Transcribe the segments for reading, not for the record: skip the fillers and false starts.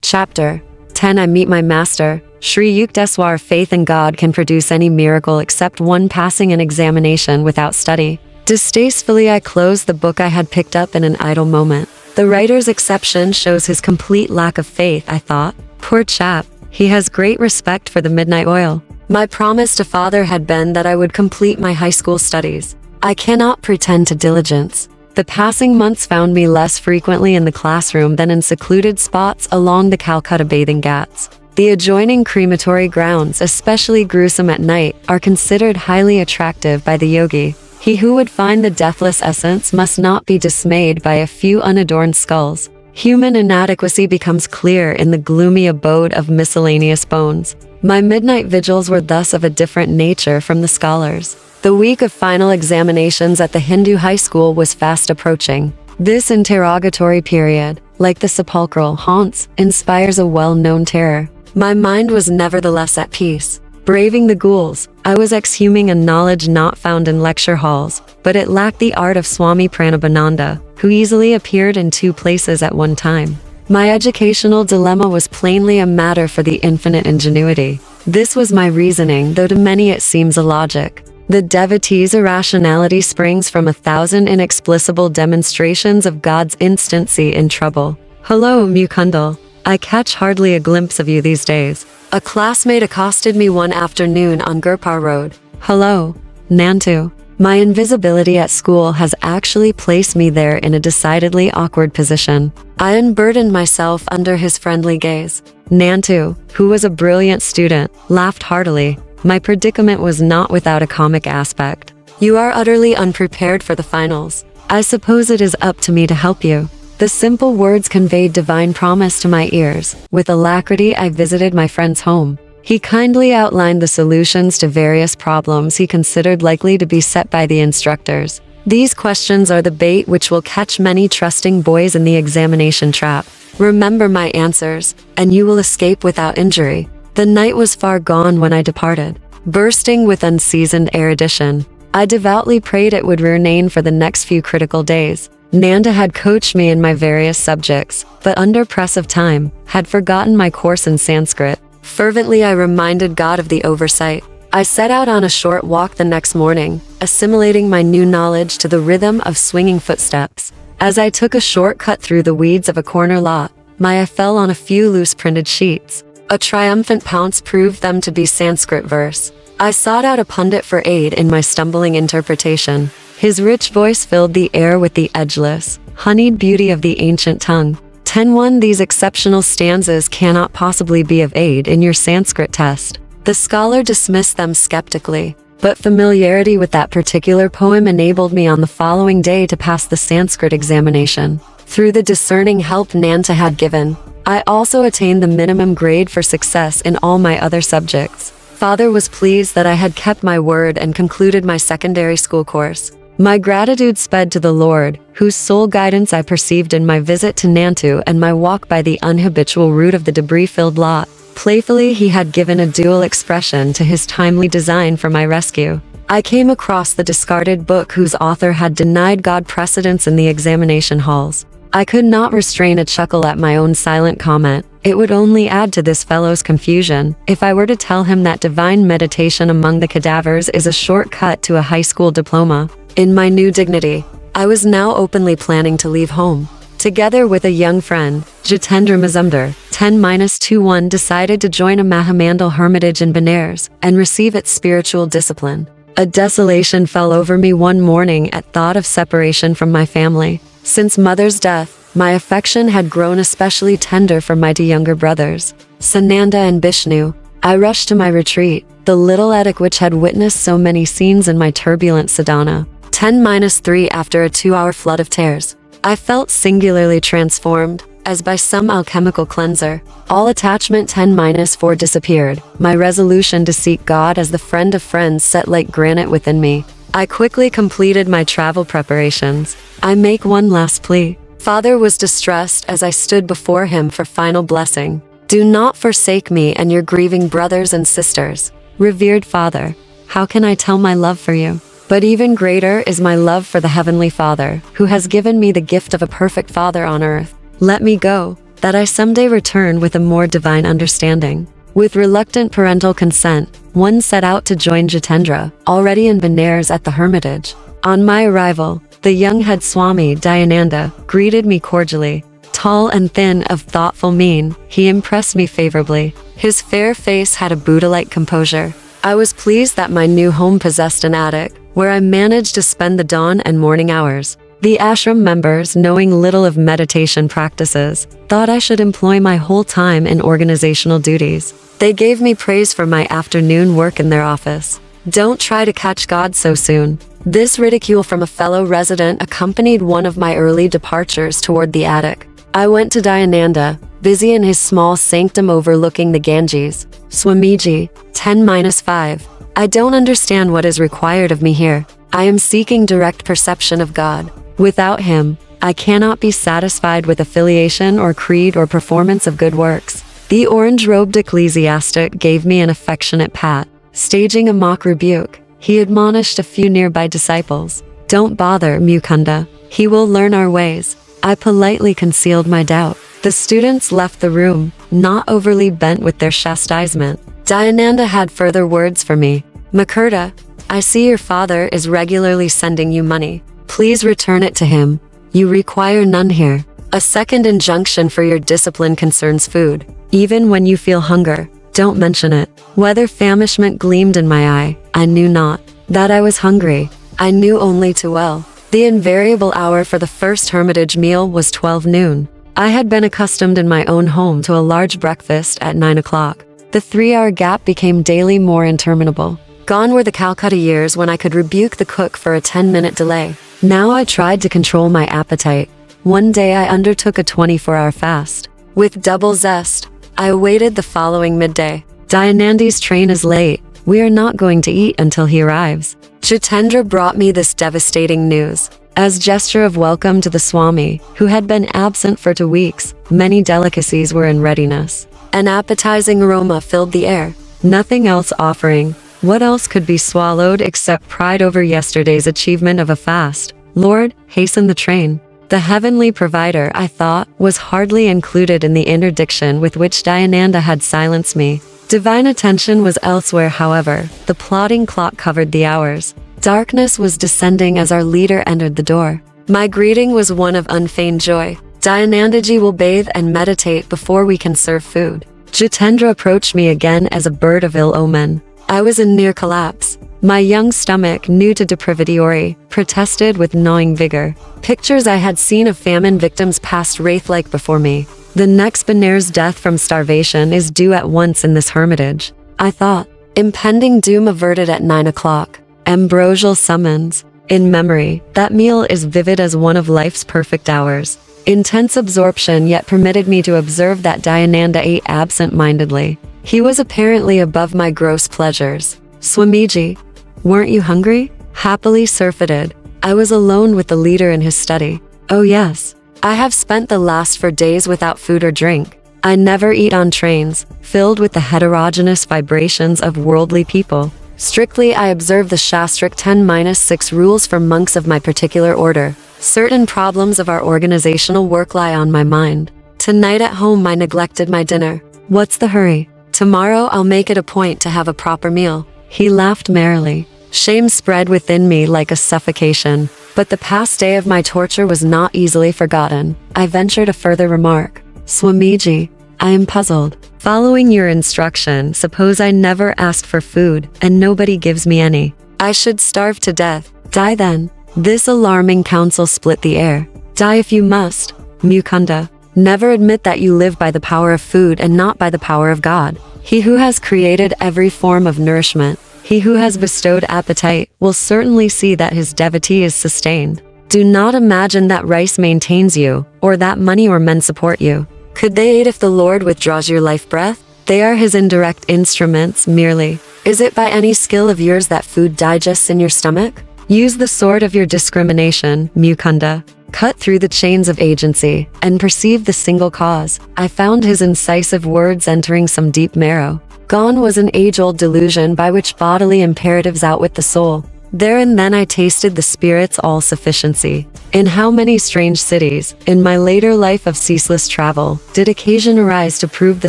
Chapter 10 I Meet My Master. Sri Yukteswar. Faith in God can produce any miracle except one passing an examination without study. Distastefully I closed the book I had picked up in an idle moment. The writer's exception shows his complete lack of faith, I thought. Poor chap, he has great respect for the midnight oil. My promise to father had been that I would complete my high school studies. I cannot pretend to diligence. The passing months found me less frequently in the classroom than in secluded spots along the Calcutta bathing ghats. The adjoining crematory grounds, especially gruesome at night, are considered highly attractive by the yogi. He who would find the deathless essence must not be dismayed by a few unadorned skulls. Human inadequacy becomes clear in the gloomy abode of miscellaneous bones. My midnight vigils were thus of a different nature from the scholars. The week of final examinations at the Hindu high school was fast approaching. This interrogatory period, like the sepulchral haunts, inspires a well-known terror. My mind was nevertheless at peace. Braving the ghouls, I was exhuming a knowledge not found in lecture halls, but it lacked the art of Swami Paramahansa, who easily appeared in two places at one time. My educational dilemma was plainly a matter for the infinite ingenuity. This was my reasoning, though to many it seems illogic. The devotee's irrationality springs from 1,000 inexplicable demonstrations of God's instancy in trouble. Hello, Mukunda. I catch hardly a glimpse of you these days. A classmate accosted me one afternoon on Gurpar Road. Hello, Nantu. My invisibility at school has actually placed me there in a decidedly awkward position. I unburdened myself under his friendly gaze. Nantu, who was a brilliant student, laughed heartily. My predicament was not without a comic aspect. You are utterly unprepared for the finals. I suppose it is up to me to help you. The simple words conveyed divine promise to my ears. With alacrity I visited my friend's home. He kindly outlined the solutions to various problems he considered likely to be set by the instructors. These questions are the bait which will catch many trusting boys in the examination trap. Remember my answers, and you will escape without injury. The night was far gone when I departed. Bursting with unseasoned erudition, I devoutly prayed it would remain for the next few critical days. Nanda had coached me in my various subjects, but under press of time, had forgotten my course in Sanskrit. Fervently I reminded God of the oversight. I set out on a short walk the next morning, assimilating my new knowledge to the rhythm of swinging footsteps. As I took a short cut through the weeds of a corner lot, my eye fell on a few loose printed sheets. A triumphant pounce proved them to be Sanskrit verse. I sought out a pundit for aid in my stumbling interpretation. His rich voice filled the air with the edgeless, honeyed beauty of the ancient tongue. 10-1 These exceptional stanzas cannot possibly be of aid in your Sanskrit test. The scholar dismissed them skeptically, but familiarity with that particular poem enabled me on the following day to pass the Sanskrit examination. Through the discerning help Nanta had given, I also attained the minimum grade for success in all my other subjects. Father was pleased that I had kept my word and concluded my secondary school course. My gratitude sped to the Lord, whose sole guidance I perceived in my visit to Nantu and my walk by the unhabitual route of the debris-filled lot. Playfully he had given a dual expression to his timely design for my rescue. I came across the discarded book whose author had denied God precedence in the examination halls. I could not restrain a chuckle at my own silent comment. It would only add to this fellow's confusion if I were to tell him that divine meditation among the cadavers is a shortcut to a high school diploma. In my new dignity, I was now openly planning to leave home. Together with a young friend, Jitendra Mazumdar, 10-21 decided to join a Mahamandal hermitage in Benares and receive its spiritual discipline. A desolation fell over me one morning at thought of separation from my family. Since mother's death, my affection had grown especially tender for my two younger brothers, Sananda and Bishnu. I rushed to my retreat, the little attic which had witnessed so many scenes in my turbulent sadhana. 10-3 After a 2-hour flood of tears, I felt singularly transformed, as by some alchemical cleanser. All attachment 10-4 disappeared. My resolution to seek God as the friend of friends set like granite within me. I quickly completed my travel preparations. I make one last plea. Father was distressed as I stood before him for final blessing. Do not forsake me and your grieving brothers and sisters. Revered Father, how can I tell my love for you? But even greater is my love for the Heavenly Father, who has given me the gift of a perfect Father on earth. Let me go, that I someday return with a more divine understanding. With reluctant parental consent, one set out to join Jitendra, already in Benares at the hermitage. On my arrival, the young head Swami Dayananda greeted me cordially. Tall and thin, of thoughtful mien, he impressed me favorably. His fair face had a Buddha-like composure. I was pleased that my new home possessed an attic, where I managed to spend the dawn and morning hours. The ashram members, knowing little of meditation practices, thought I should employ my whole time in organizational duties. They gave me praise for my afternoon work in their office. Don't try to catch God so soon. This ridicule from a fellow resident accompanied one of my early departures toward the attic. I went to Dayananda, busy in his small sanctum overlooking the Ganges. Swamiji, 10-5. I don't understand what is required of me here. I am seeking direct perception of God. Without him, I cannot be satisfied with affiliation or creed or performance of good works. The orange-robed ecclesiastic gave me an affectionate pat. Staging a mock rebuke, he admonished a few nearby disciples. Don't bother, Mukunda. He will learn our ways. I politely concealed my doubt. The students left the room, not overly bent with their chastisement. Dayananda had further words for me. Mukunda, I see your father is regularly sending you money. Please return it to him. You require none here. A second injunction for your discipline concerns food. Even when you feel hunger, don't mention it. Whether famishment gleamed in my eye, I knew not. That I was hungry, I knew only too well. The invariable hour for the first hermitage meal was 12 noon. I had been accustomed in my own home to a large breakfast at 9 o'clock. The 3-hour gap became daily more interminable. Gone were the Calcutta years when I could rebuke the cook for a 10-minute delay. Now I tried to control my appetite. One day I undertook a 24-hour fast. With double zest, I awaited the following midday. Dayananda's train is late. We are not going to eat until he arrives. Jitendra brought me this devastating news. As gesture of welcome to the Swami, who had been absent for 2 weeks, many delicacies were in readiness. An appetizing aroma filled the air, nothing else offering. What else could be swallowed except pride over yesterday's achievement of a fast? Lord, hasten the train. The heavenly provider, I thought, was hardly included in the interdiction with which Dayananda had silenced me. Divine attention was elsewhere, however. The plodding clock covered the hours. Darkness was descending as our leader entered the door. My greeting was one of unfeigned joy. Dayanandaji will bathe and meditate before we can serve food. Jitendra approached me again as a bird of ill omen. I was in near collapse. My young stomach, new to deprividiori, protested with gnawing vigor. Pictures I had seen of famine victims passed wraith-like before me. The next Benares death from starvation is due at once in this hermitage, I thought. Impending doom averted at 9 o'clock. Ambrosial summons. In memory, that meal is vivid as one of life's perfect hours. Intense absorption yet permitted me to observe that Dayananda ate absent-mindedly. He was apparently above my gross pleasures. Swamiji, weren't you hungry? Happily surfeited, I was alone with the leader in his study. Oh yes, I have spent the last 4 days without food or drink. I never eat on trains, filled with the heterogeneous vibrations of worldly people. Strictly, I observe the Shastric 10-6 rules for monks of my particular order. Certain problems of our organizational work lie on my mind. Tonight at home I neglected my dinner. What's the hurry? Tomorrow I'll make it a point to have a proper meal. He laughed merrily. Shame spread within me like a suffocation. But the past day of my torture was not easily forgotten. I ventured a further remark. Swamiji, I am puzzled. Following your instruction, suppose I never ask for food, and nobody gives me any. I should starve to death. Die then. This alarming counsel split the air. Die if you must. Mukunda, never admit that you live by the power of food and not by the power of God. He who has created every form of nourishment, he who has bestowed appetite, will certainly see that his devotee is sustained. Do not imagine that rice maintains you, or that money or men support you. Could they aid if the Lord withdraws your life breath? They are his indirect instruments merely. Is it by any skill of yours that food digests in your stomach? Use the sword of your discrimination, Mukunda. Cut through the chains of agency, and perceive the single cause. I found his incisive words entering some deep marrow. Gone was an age-old delusion by which bodily imperatives outwit the soul. There and then I tasted the Spirit's all-sufficiency. In how many strange cities, in my later life of ceaseless travel, did occasion arise to prove the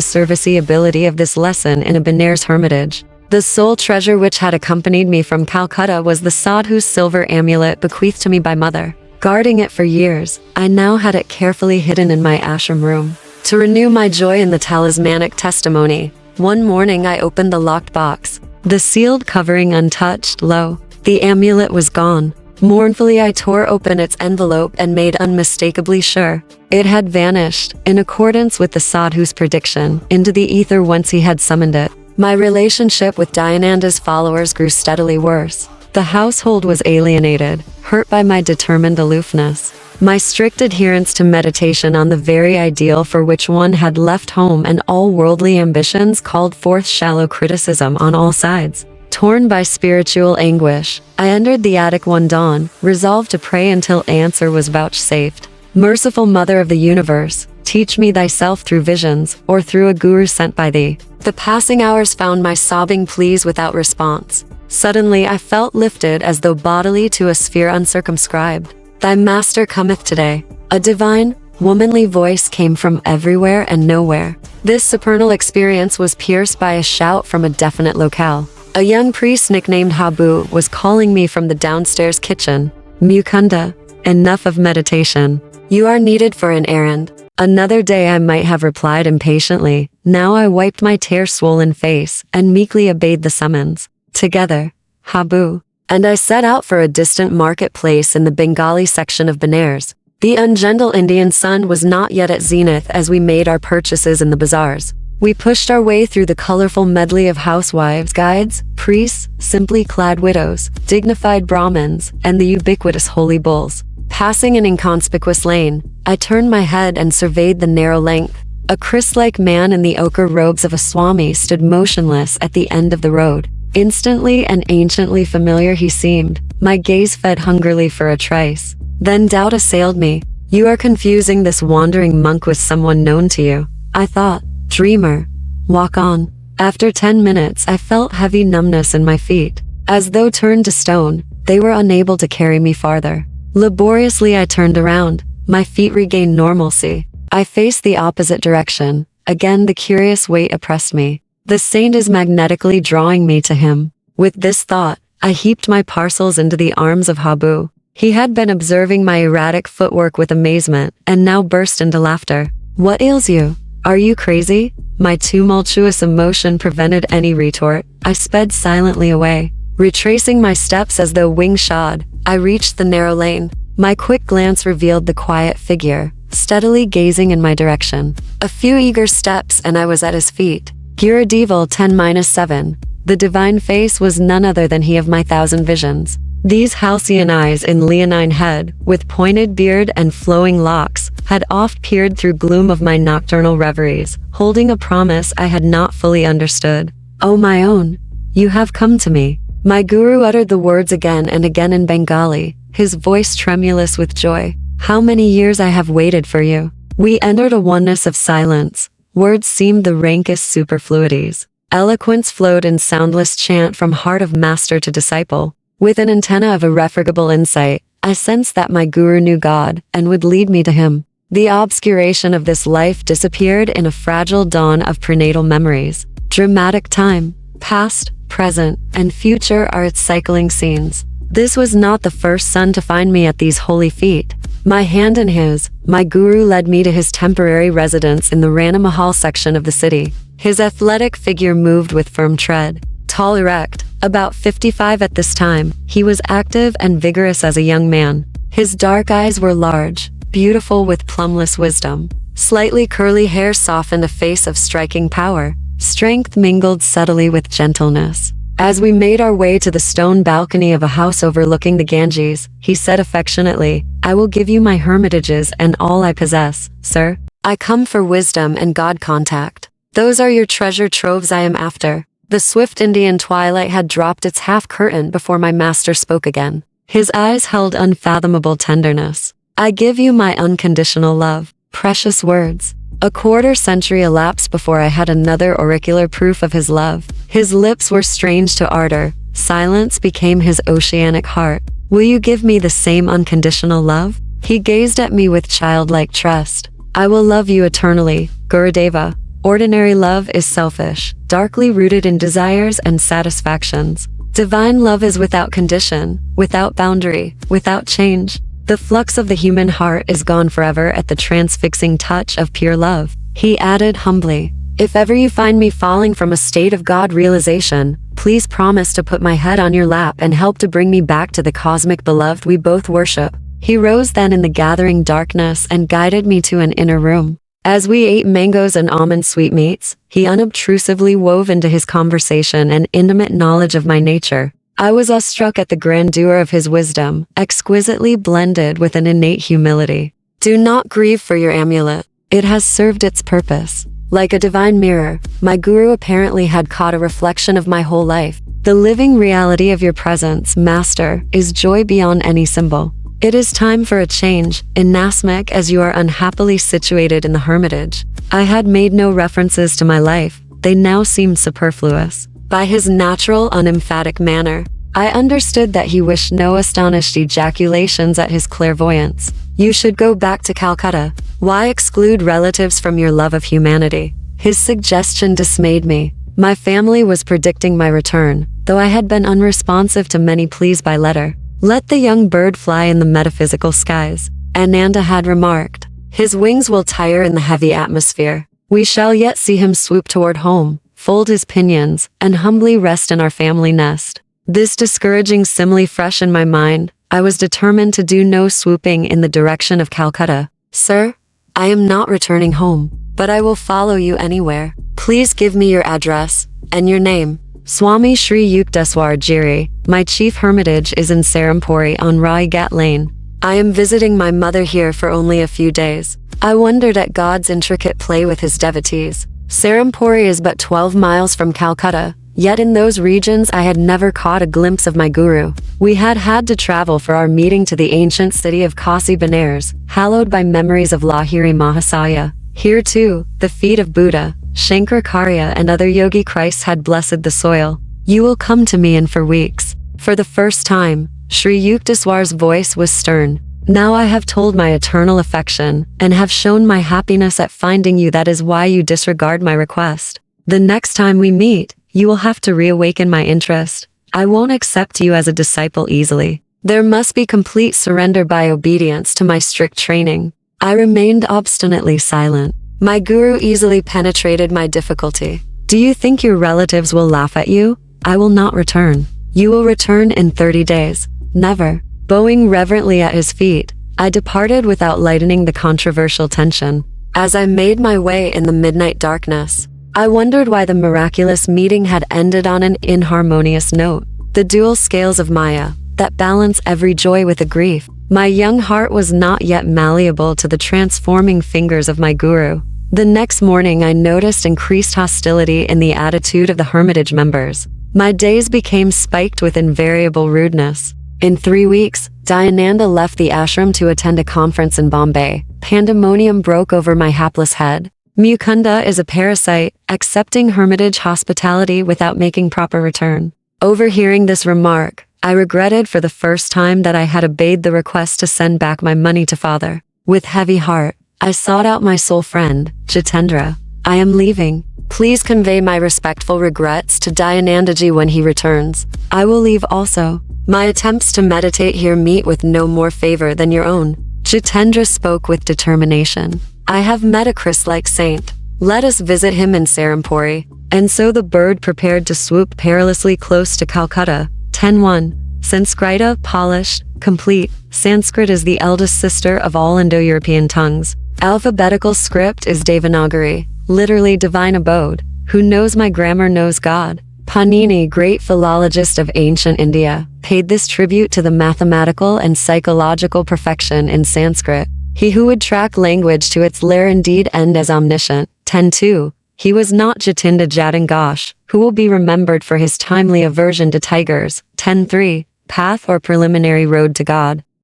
serviceability of this lesson in a Benares hermitage. The sole treasure which had accompanied me from Calcutta was the sadhu's silver amulet bequeathed to me by mother. Guarding it for years, I now had it carefully hidden in my ashram room. To renew my joy in the talismanic testimony, one morning I opened the locked box. The sealed covering untouched, lo, the amulet was gone. Mournfully I tore open its envelope and made unmistakably sure. It had vanished, in accordance with the sadhu's prediction, into the ether whence he had summoned it. My relationship with Dayananda's followers grew steadily worse. The household was alienated, hurt by my determined aloofness. My strict adherence to meditation on the very ideal for which one had left home and all worldly ambitions called forth shallow criticism on all sides. Torn by spiritual anguish, I entered the attic one dawn, resolved to pray until answer was vouchsafed. Merciful Mother of the Universe, teach me thyself through visions, or through a guru sent by thee. The passing hours found my sobbing pleas without response. Suddenly I felt lifted as though bodily to a sphere uncircumscribed. Thy master cometh today. A divine, womanly voice came from everywhere and nowhere. This supernal experience was pierced by a shout from a definite locale. A young priest nicknamed Habu was calling me from the downstairs kitchen. Mukunda, enough of meditation. You are needed for an errand. Another day I might have replied impatiently. Now I wiped my tear-swollen face and meekly obeyed the summons. Together, Habu and I set out for a distant marketplace in the Bengali section of Benares. The ungentle Indian sun was not yet at zenith as we made our purchases in the bazaars. We pushed our way through the colorful medley of housewives, guides, priests, simply clad widows, dignified Brahmins, and the ubiquitous holy bulls. Passing an inconspicuous lane, I turned my head and surveyed the narrow length. A Christ-like man in the ochre robes of a Swami stood motionless at the end of the road. Instantly and anciently familiar he seemed. My gaze fed hungrily for a trace. Then doubt assailed me. You are confusing this wandering monk with someone known to you, I thought. Dreamer. Walk on. After 10 minutes I felt heavy numbness in my feet. As though turned to stone, they were unable to carry me farther. Laboriously I turned around. My feet regained normalcy. I faced the opposite direction. Again the curious weight oppressed me. The saint is magnetically drawing me to him. With this thought, I heaped my parcels into the arms of Habu. He had been observing my erratic footwork with amazement, and now burst into laughter. What ails you? Are you crazy? My tumultuous emotion prevented any retort. I sped silently away. Retracing my steps as though wing-shod, I reached the narrow lane. My quick glance revealed the quiet figure, steadily gazing in my direction. A few eager steps and I was at his feet. Gurudevil 10-7. The divine face was none other than he of my thousand visions. These halcyon eyes in leonine head, with pointed beard and flowing locks, had oft peered through gloom of my nocturnal reveries, holding a promise I had not fully understood. Oh my own, you have come to me. My guru uttered the words again and again in Bengali, his voice tremulous with joy. How many years I have waited for you. We entered a oneness of silence. Words seemed the rankest superfluities. Eloquence flowed in soundless chant from heart of master to disciple. With an antenna of irrefragable insight, I sensed that my guru knew God and would lead me to him. The obscuration of this life disappeared in a fragile dawn of prenatal memories. Dramatic time, past, present, and future are its cycling scenes. This was not the first sun to find me at these holy feet. My hand in his, my guru led me to his temporary residence in the Rana Mahal section of the city. His athletic figure moved with firm tread. Tall, erect, about 55 at this time, he was active and vigorous as a young man. His dark eyes were large, beautiful with plumbless wisdom. Slightly curly hair softened a face of striking power. Strength mingled subtly with gentleness. As we made our way to the stone balcony of a house overlooking the Ganges, he said affectionately, I will give you my hermitages and all I possess, sir. I come for wisdom and God contact. Those are your treasure troves I am after. The swift Indian twilight had dropped its half-curtain before my master spoke again. His eyes held unfathomable tenderness. I give you my unconditional love. Precious words. A quarter-century elapsed before I had another auricular proof of his love. His lips were strange to ardor, Silence became his oceanic heart. Will you give me the same unconditional love? He gazed at me with childlike trust. I will love you eternally, Gurudeva. Ordinary love is selfish, darkly rooted in desires and satisfactions. Divine love is without condition, without boundary, without change. The flux of the human heart is gone forever at the transfixing touch of pure love. He added humbly, if ever you find me falling from a state of God realization, please promise to put my head on your lap and help to bring me back to the cosmic beloved we both worship. He rose then in the gathering darkness and guided me to an inner room. As we ate mangoes and almond sweetmeats, he unobtrusively wove into his conversation an intimate knowledge of my nature. I was awestruck at the grandeur of his wisdom, exquisitely blended with an innate humility. Do not grieve for your amulet. It has served its purpose. Like a divine mirror, my guru apparently had caught a reflection of my whole life. The living reality of your presence, Master, is joy beyond any symbol. It is time for a change, inasmuch as you are unhappily situated in the hermitage. I had made no references to my life. They now seemed superfluous. By his natural, unemphatic manner, I understood that he wished no astonished ejaculations at his clairvoyance. You should go back to Calcutta. Why exclude relatives from your love of humanity? His suggestion dismayed me. My family was predicting my return, though I had been unresponsive to many pleas by letter. Let the young bird fly in the metaphysical skies, Ananda had remarked. His wings will tire in the heavy atmosphere. We shall yet see him swoop toward home, fold his pinions, and humbly rest in our family nest. This discouraging simile fresh in my mind, I was determined to do no swooping in the direction of Calcutta. Sir, I am not returning home, but I will follow you anywhere. Please give me your address, and your name. Swami Sri Yukteswar Giri, my chief hermitage is in Serampore on Rai Ghat Lane. I am visiting my mother here for only a few days. I wondered at God's intricate play with his devotees. Serampore is but 12 miles from Calcutta, yet in those regions I had never caught a glimpse of my guru. We had to travel for our meeting to the ancient city of Kasi Benares, hallowed by memories of Lahiri Mahasaya. Here too, the feet of Buddha, Shankaracharya and other yogi Christs had blessed the soil. You will come to me in for weeks. For the first time, Sri Yukteswar's voice was stern. Now I have told my eternal affection, and have shown my happiness at finding you. That is why you disregard my request. The next time we meet, you will have to reawaken my interest. I won't accept you as a disciple easily. There must be complete surrender by obedience to my strict training. I remained obstinately silent. My guru easily penetrated my difficulty. Do you think your relatives will laugh at you? I will not return. You will return in 30 days. Never. Bowing reverently at his feet, I departed without lightening the controversial tension. As I made my way in the midnight darkness, I wondered why the miraculous meeting had ended on an inharmonious note. The dual scales of Maya, that balance every joy with a grief. My young heart was not yet malleable to the transforming fingers of my guru. The next morning I noticed increased hostility in the attitude of the hermitage members. My days became spiked with invariable rudeness. In 3 weeks, Dayananda left the ashram to attend a conference in Bombay. Pandemonium broke over my hapless head. Mukunda is a parasite, accepting hermitage hospitality without making proper return. Overhearing this remark, I regretted for the first time that I had obeyed the request to send back my money to father. With heavy heart, I sought out my soul friend, Jitendra. I am leaving. Please convey my respectful regrets to Dayanandaji when he returns. I will leave also. My attempts to meditate here meet with no more favor than your own. Jitendra spoke with determination. I have met a Christ-like saint. Let us visit him in Serampore. And so the bird prepared to swoop perilously close to Calcutta. 10:1. Sanskrita, polished, complete. Sanskrit is the eldest sister of all Indo-European tongues. Alphabetical script is Devanagari, literally divine abode. Who knows my grammar knows God. Panini, great philologist of ancient India, paid this tribute to the mathematical and psychological perfection in Sanskrit. He who would track language to its lair indeed end as omniscient. 10:2. He was not Jatinda Jatingosh, who will be remembered for his timely aversion to tigers. 10:3. Path or preliminary road to God.